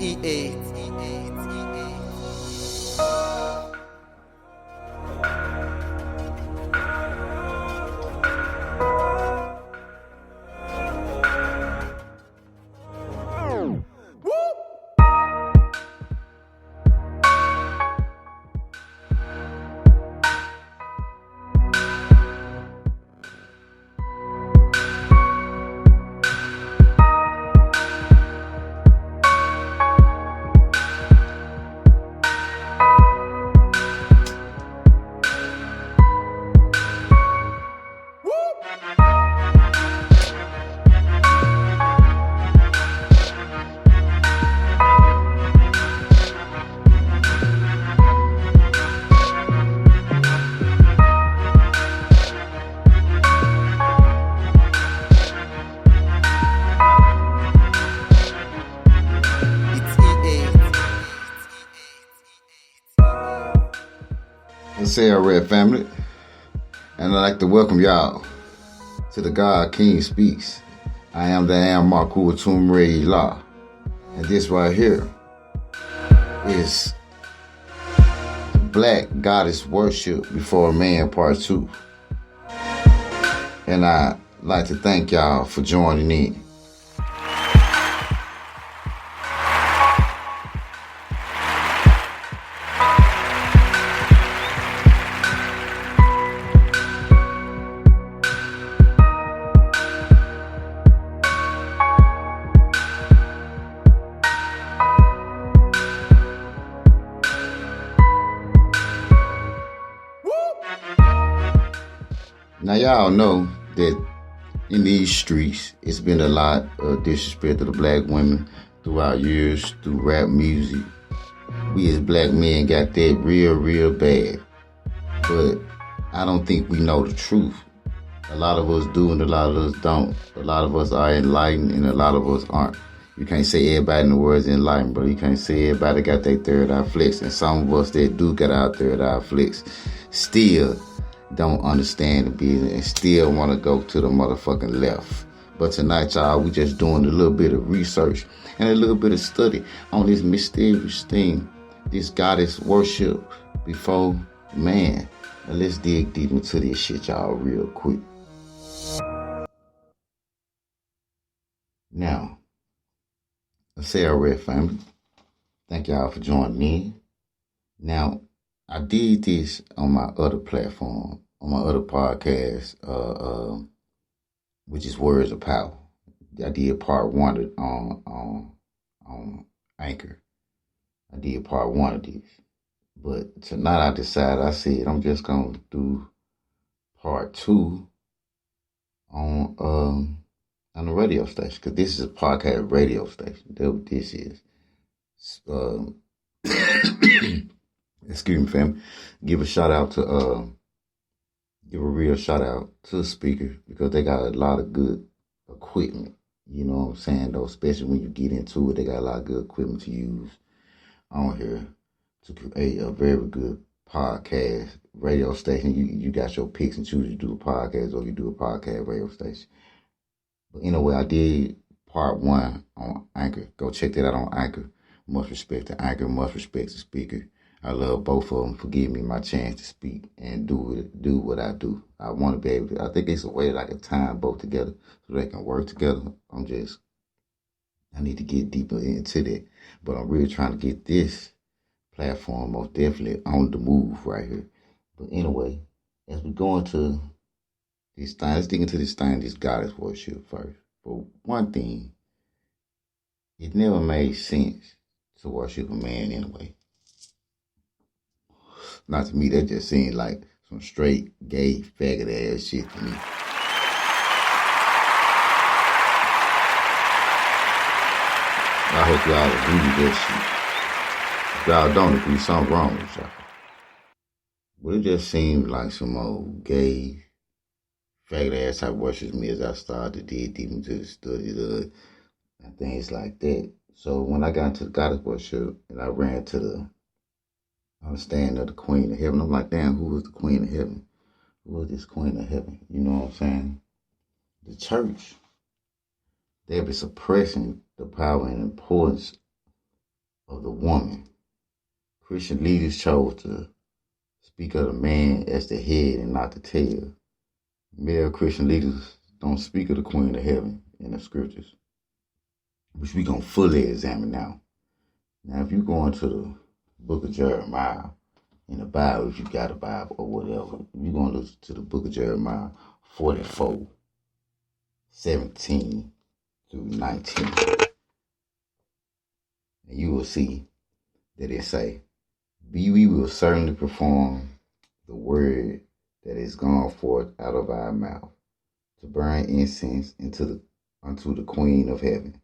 EA. Say our Red family, and I'd like to welcome y'all to the God King Speaks. I am the Marku Tumre Law, and this right here is Black Goddess Worship Before a Man Part 2. And I'd like to thank y'all for joining in. Now y'all know that in these streets, it's been a lot of disrespect to the black women throughout years, through rap music. We as black men got that real bad. But I don't think we know the truth. A lot of us do and a lot of us don't. A lot of us are enlightened and a lot of us aren't. You can't say everybody in the world is enlightened, bro. You can't say everybody got their third eye flicks. And some of us that do got our third eye flicks still don't understand the business and still want to go to the motherfucking left. But tonight, y'all, we just doing a little bit of research and a little bit of study on this mysterious thing, this goddess worship before man. Now let's dig deep into this shit, y'all, real quick. Now, say our Red family, thank y'all for joining in. Now, I did this on my other platform, on my other podcast, which is Words of Power. I did part one on Anchor. I did part one of this. But tonight I decided, I said, I'm just going to do part two on the radio station. Because this is a podcast radio station. That's what this is. Excuse me, fam. Give a shout out to give a real shout out to the speaker because they got a lot of good equipment. You know what I'm saying, though, especially when you get into it, they got a lot of good equipment to use on here to create a very good podcast radio station. You got your picks and choose. You do a podcast or you do a podcast radio station. But anyway, I did part one on Anchor. Go check that out on Anchor. Much respect to Anchor. Much respect to speaker. I love both of them for giving me my chance to speak and do what I do. I want to be able to. I think it's a way that I can tie both together so they can work together. I need to get deeper into that. But I'm really trying to get this platform most definitely on the move right here. But anyway, as we go into this thing, let's dig into this thing, this goddess worship first. For one thing, it never made sense to worship a man anyway. Not to me, that just seemed like some straight, gay, faggot ass shit to me. I hope y'all agree with that shit. If y'all don't agree, something wrong with y'all. But it just seemed like some old gay, faggot ass type worship me as I started to dig deep into the study of and things like that. So when I got into the goddess worship and I ran to the understanding of the Queen of Heaven, I'm like, damn, who is the Queen of Heaven? Who is this Queen of Heaven? You know what I'm saying? The church, they've been suppressing the power and importance of the woman. Christian leaders chose to speak of the man as the head and not the tail. Male Christian leaders don't speak of the Queen of Heaven in the scriptures, which we're going to fully examine now. Now, if you go into the book of Jeremiah in the Bible, if you got a Bible or whatever, you're going to look to the book of Jeremiah 44, 17 through 19. And you will see that it say, we will certainly perform the word that is gone forth out of our mouth, to burn incense unto the Queen of Heaven,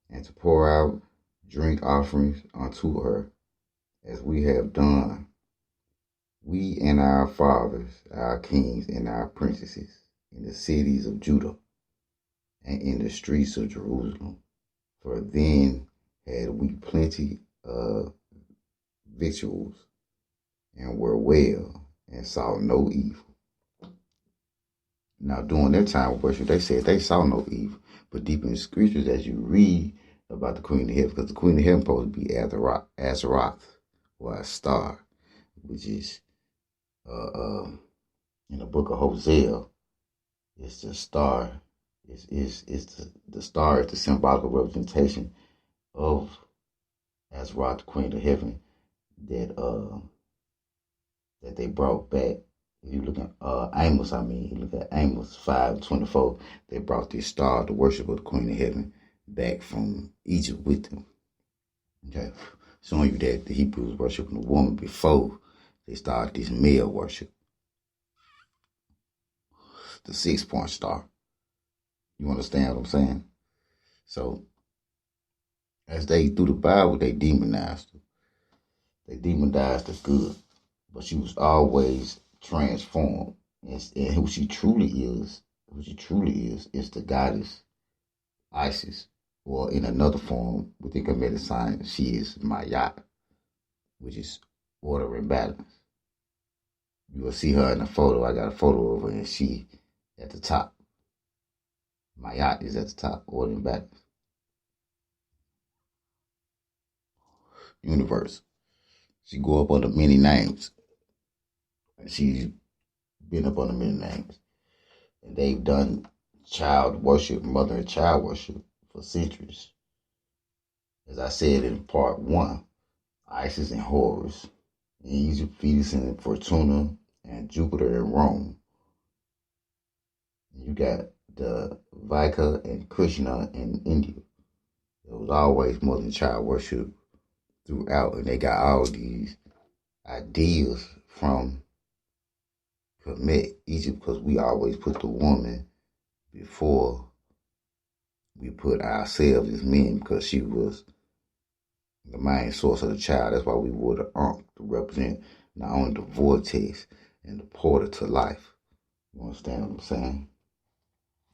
and to pour out drink offerings unto her, as we have done, we and our fathers, our kings and our princesses, in the cities of Judah and in the streets of Jerusalem. For then had we plenty of victuals, and were well, and saw no evil. Now, during their time of worship, they said they saw no evil. But deep in the scriptures, as you read about the Queen of Heaven, because the Queen of Heaven is supposed to be Azeroth, or a star, which is in the book of Hosea, it's the star. The star is the symbolical representation of Azeroth, the Queen of Heaven, that they brought back. If you look at Amos, you look at Amos 5:24, they brought this star, the worship of the Queen of Heaven, back from Egypt with them. Okay, showing you that the Hebrews worshiping the woman before they started this male worship. The 6-point star. You understand what I'm saying? So, as they, through the Bible, they demonized her. They demonized the good. But she was always transformed. And who she truly is the goddess Isis. Or in another form, within Kemetic science, she is Mayat, which is order and balance. You will see her in a photo. I got a photo of her, and she at the top. Mayat is at the top, order and balance. Universe. She go up under many names. And she's been up under many names. And they've done child worship, mother and child worship for centuries. As I said in part 1, Isis and Horus, in Egypt, Venus and Fortuna, and Jupiter in Rome. You got the Vika and Krishna in India. There was always mother and child worship throughout, and they got all these ideas from Kemet, Egypt, because we always put the woman before we put ourselves as men, because she was the main source of the child. That's why we wore the Ankh to represent not only the vortex and the portal to life. You understand what I'm saying?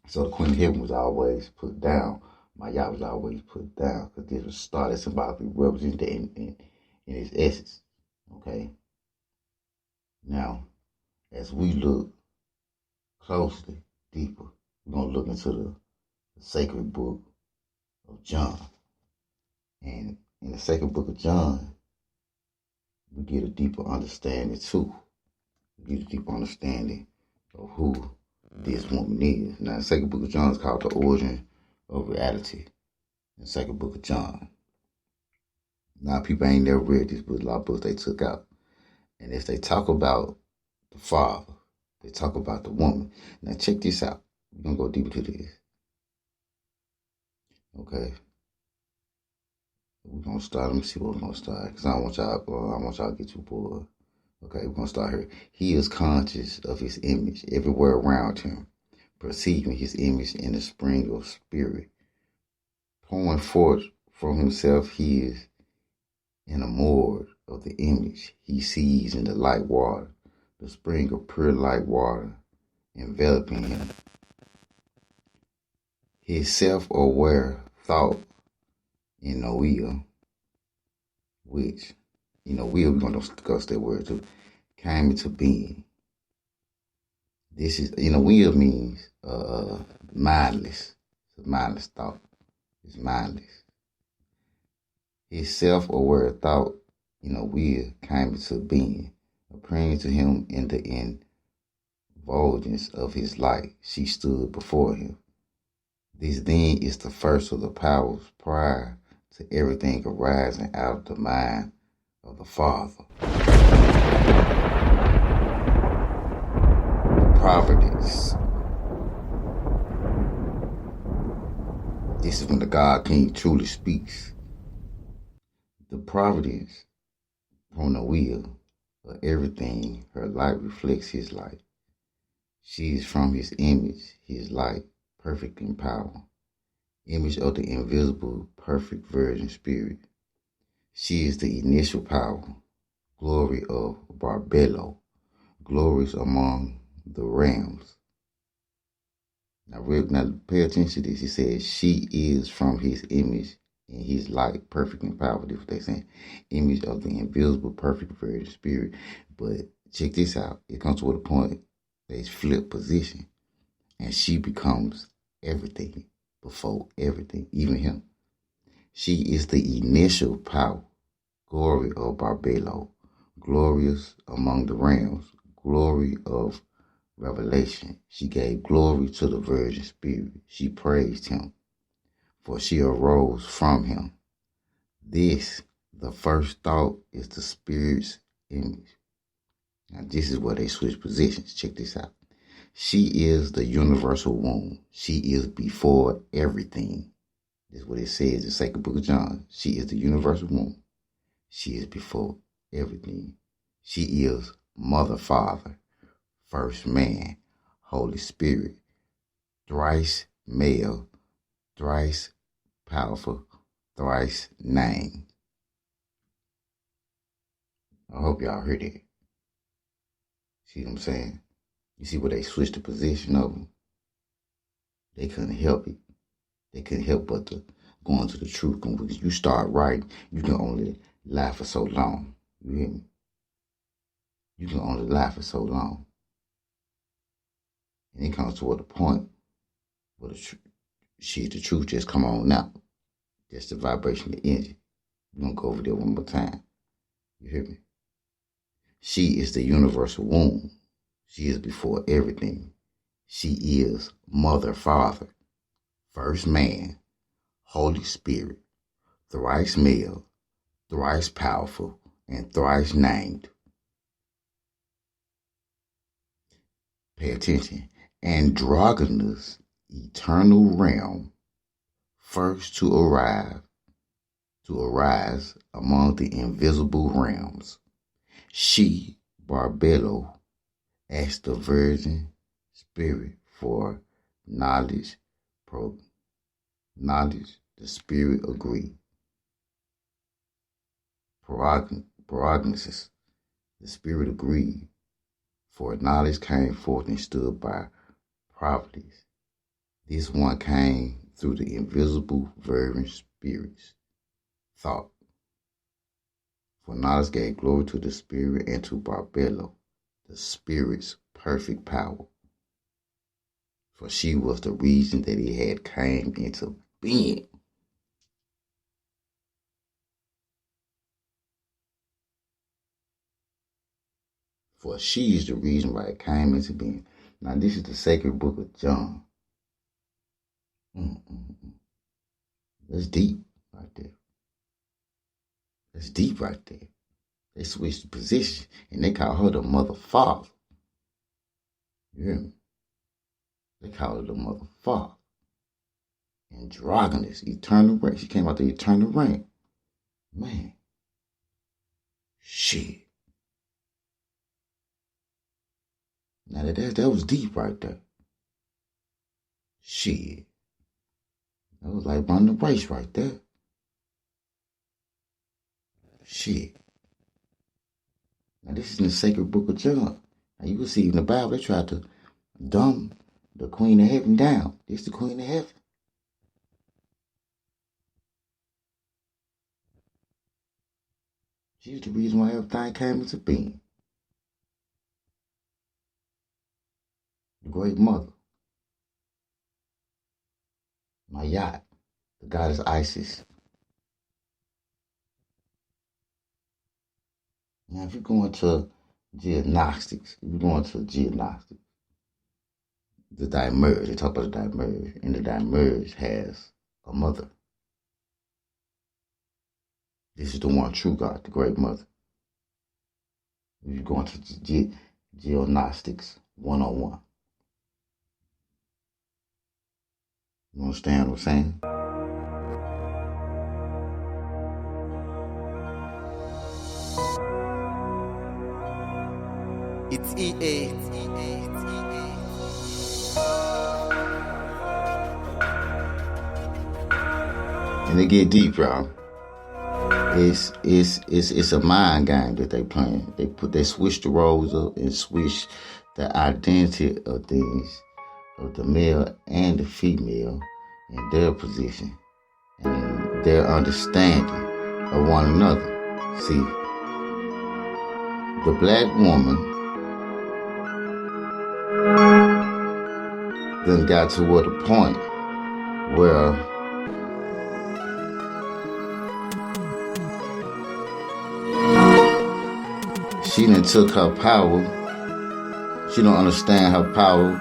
So the Queen of Heaven was always put down. Mayat was always put down, because this was started symbolically represented in its essence. Okay? Now, as we look closely, deeper, we're going to look into the sacred book of John. And in the sacred book of John, we get a deeper understanding too. We get a deeper understanding of who this woman is. Now, the sacred book of John is called The Origin of Reality. The sacred book of John. Now, people ain't never read this book. A lot of books they took out. And as they talk about the Father, they talk about the woman. Now, check this out. We're going to go deeper into this. Okay. We're going to start. Let me see what we're going to start. Because I don't want y'all to get too bored. Okay, we're going to start here. He is conscious of his image everywhere around him, perceiving his image in the spring of spirit. Pouring forth from himself, he is enamored of the image he sees in the light water, the spring of pure light water enveloping him. His self-aware thought in Noah, which, we're going to discuss that word too, came into being. This is, will means mindless. It's a mindless thought. It's mindless. His self-aware thought, will came into being, appearing to him in the effulgence of his light. She stood before him. This then is the first of the powers prior to everything arising out of the mind of the Father. Providence. This is when the God King truly speaks. The providence from the will of everything, her light reflects his light. She is from his image, his light, perfect in power, image of the invisible, perfect Virgin Spirit. She is the initial power, glory of Barbelo, glories among the realms. Now pay attention to this. He says she is from his image and his light, perfect in power. That's what they're saying. Image of the invisible, perfect Virgin Spirit. But check this out. It comes to a point they flip position, and she becomes everything before everything, even him. She is the initial power, glory of Barbelo, glorious among the realms, glory of revelation. She gave glory to the Virgin Spirit. She praised him, for she arose from him. This, the first thought, is the Spirit's image. Now, this is where they switch positions. Check this out. She is the universal womb. She is before everything. This is what it says in the Sacred Book of John. She is the universal womb. She is before everything. She is Mother, Father, first man, Holy Spirit, thrice male, thrice powerful, thrice named. I hope y'all heard it. See what I'm saying? You see where they switched the position of them? They couldn't help it. They couldn't help but to go into the truth. Because you start writing, you can only lie for so long. You hear me? You can only lie for so long. And it comes toward the point where the truth just come on out. Just the vibration, the energy. We're going to go over there one more time. You hear me? She is the universal womb. She is before everything. She is Mother, Father, first man, Holy Spirit, thrice male, thrice powerful, and thrice named. Pay attention. Androgynous, eternal realm, first to arise among the invisible realms. She, Barbelo, asked the Virgin Spirit for knowledge. The Spirit agreed. Prognosis. The Spirit agreed. For knowledge came forth and stood by providence. This one came through the invisible Virgin Spirit's thought. For knowledge gave glory to the Spirit and to Barbelo, the Spirit's perfect power. For she was the reason that he had came into being. For she is the reason why it came into being. Now this is the Sacred Book of John. That's deep right there. That's deep right there. They switched the position and they call her the Mother Father. You hear me? They call her the Mother Father. Androgynous, eternal reign. She came out the eternal reign. Man. Shit. Now that was deep right there. Shit. That was like running the race right there. Shit. Now this is in the Sacred Book of John. Now you can see in the Bible they tried to dumb the Queen of Heaven down. This is the Queen of Heaven. She's the reason why everything came into being. The Great Mother. My yacht. The goddess Isis. Now, if you're going to geognostics, the diverge, they talk about the diverge, and the diverge has a mother. This is the one true God, the great mother. If you're going to geognostics 101. You understand what I'm saying? It's EA. And they get deep, y'all. It's a mind game that they playing. They switch the roles up and switch the identity of things, of the male and the female, in their position and their understanding of one another. See, the black woman then got to a point where she done took her power. She don't understand her power,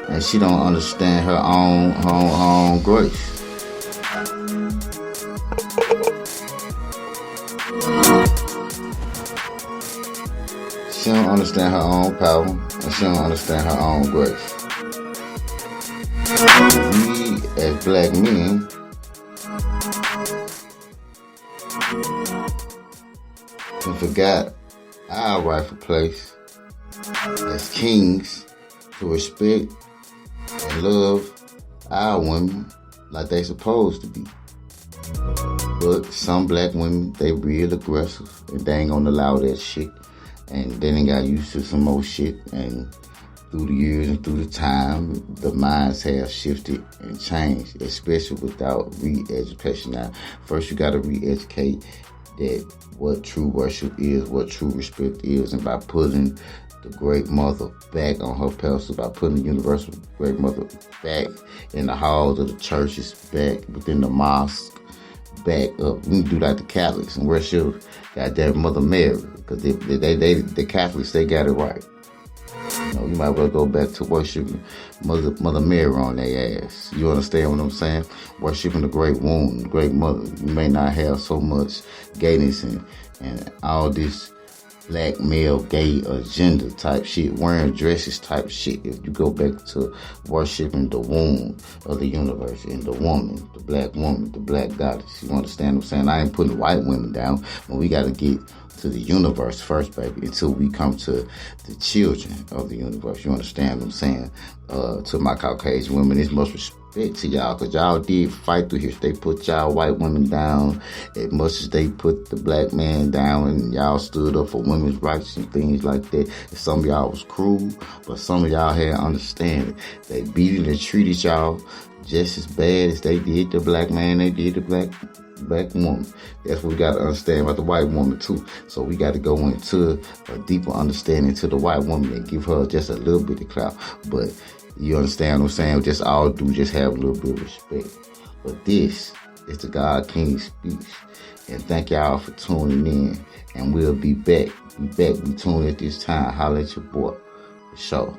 and she don't understand her own grace. She don't understand her own power, and she don't understand her own grace. We, as black men, we forgot our rightful place as kings to respect and love our women like they supposed to be. But some black women, they real aggressive and they ain't gonna allow that shit. And then they got used to some more shit, and through the years and through the time, the minds have shifted and changed, especially without re-education. Now, first you gotta re-educate that what true worship is, what true respect is, and by putting the great mother back on her pedestal, by putting the universal great mother back in the halls of the churches, back within the mosque, back up. We can do like the Catholics and worship goddamn Mother Mary, because the Catholics, they got it right. You know, you might well go back to worshiping Mother Mary on their ass. You understand what I'm saying? Worshiping the great womb, the great mother. You may not have so much gayness and all this black male gay agenda type shit, wearing dresses type shit. If you go back to worshiping the womb of the universe and the woman, the black goddess. You understand what I'm saying? I ain't putting white women down, but we got to get to the universe first, baby, until we come to the children of the universe. You understand what I'm saying? To my Caucasian women, it's much respect to y'all, because y'all did fight through history. They put y'all white women down as much as they put the black man down, and y'all stood up for women's rights and things like that. And some of y'all was cruel, but some of y'all had understanding. They beat and treated y'all just as bad as they did the black man, they did the black woman. That's what we got to understand about the white woman too. So we got to go into a deeper understanding to the white woman and give her just a little bit of clout. But you understand what I'm saying? Just all do just have a little bit of respect. But this is the God King speech. And thank y'all for tuning in. And we'll be back. We tune at this time. Holla at your boy. For sure.